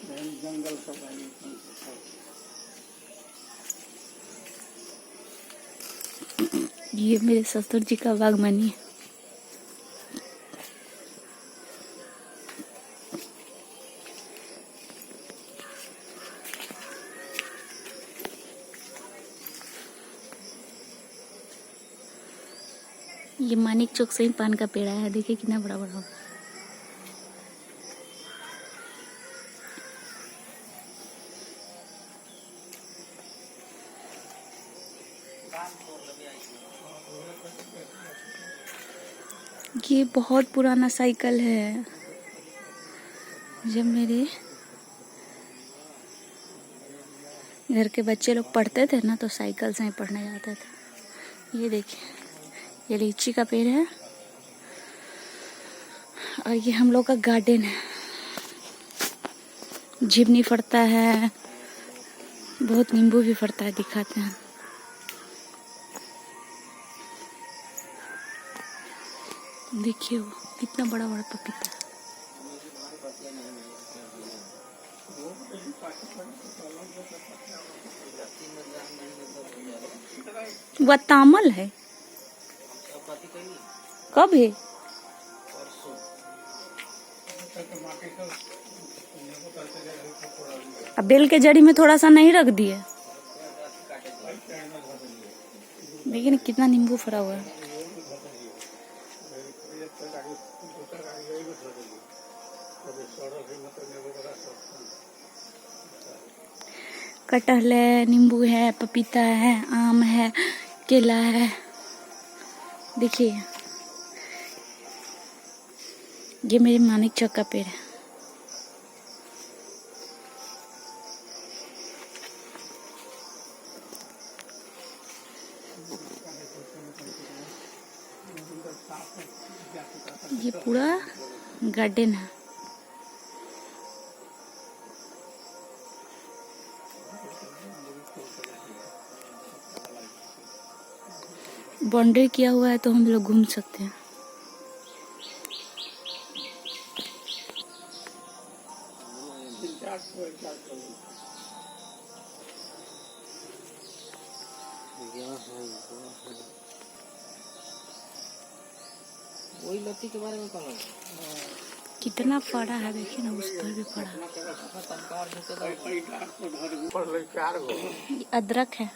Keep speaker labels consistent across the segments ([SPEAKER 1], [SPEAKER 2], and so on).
[SPEAKER 1] जंगल का भाई।
[SPEAKER 2] ये मेरे ससुर जी का बागवानी है। ये मानिक चौक से ही पान का पेड़ है, देखिए कितना बड़ा बड़ा होगा। ये बहुत पुराना साइकिल है। जब मेरे घर के बच्चे लोग पढ़ते थे ना तो साइकिल से ही पढ़ने जाते थे। ये देखिए, ये लीची का पेड़ है और ये हम लोग का गार्डन है। झिमनी फड़ता है, बहुत नींबू भी फड़ता है, दिखाते हैं। देखिए वो कितना बड़ा बड़ा पपीता है। वह तामल है। कब है? अब बेल के जड़ी में थोड़ा सा नहीं रख दिए। देखिए ना कितना नींबू फरा हुआ है। कटहल है, नींबू है, पपीता है, आम है, केला है। देखिए ये मेरे मानिक चौक का पेड़ है। ये पूरा गार्डन है। बाउंड्री किया हुआ है तो हम लोग घूम सकते हैं।
[SPEAKER 1] वही लत्ती के बारे में कहा
[SPEAKER 2] कितना फड़ा है, देखिए ना, उस पर भी फड़ा। ये अदरक है।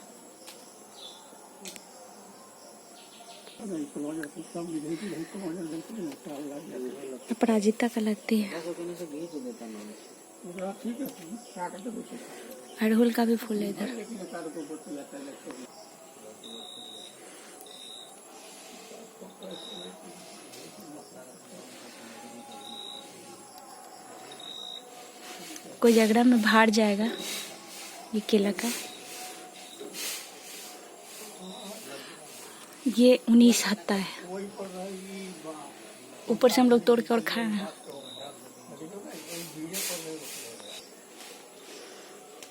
[SPEAKER 2] अपराजिता का लगती है। अड़हुल का भी फूल है इधर। कोई झगड़ा में भाड़ जाएगा। ये केला का, ये 19 हत्ता है। ऊपर से हम लोग तोड़ के और खाए हैं।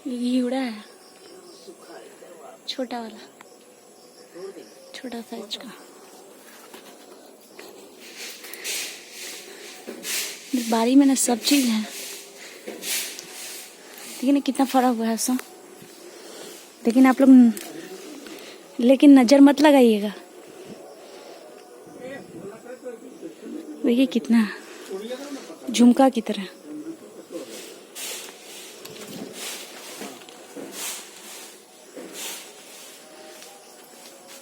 [SPEAKER 2] ये घिउड़ा है, छोटा वाला, छोटा साइज का। बारी में ना सब चीज है। देखिए कितना फरा हुआ है सब। लेकिन आप लोग नजर मत लगाइएगा। देखिए कितना झुमका की तरह।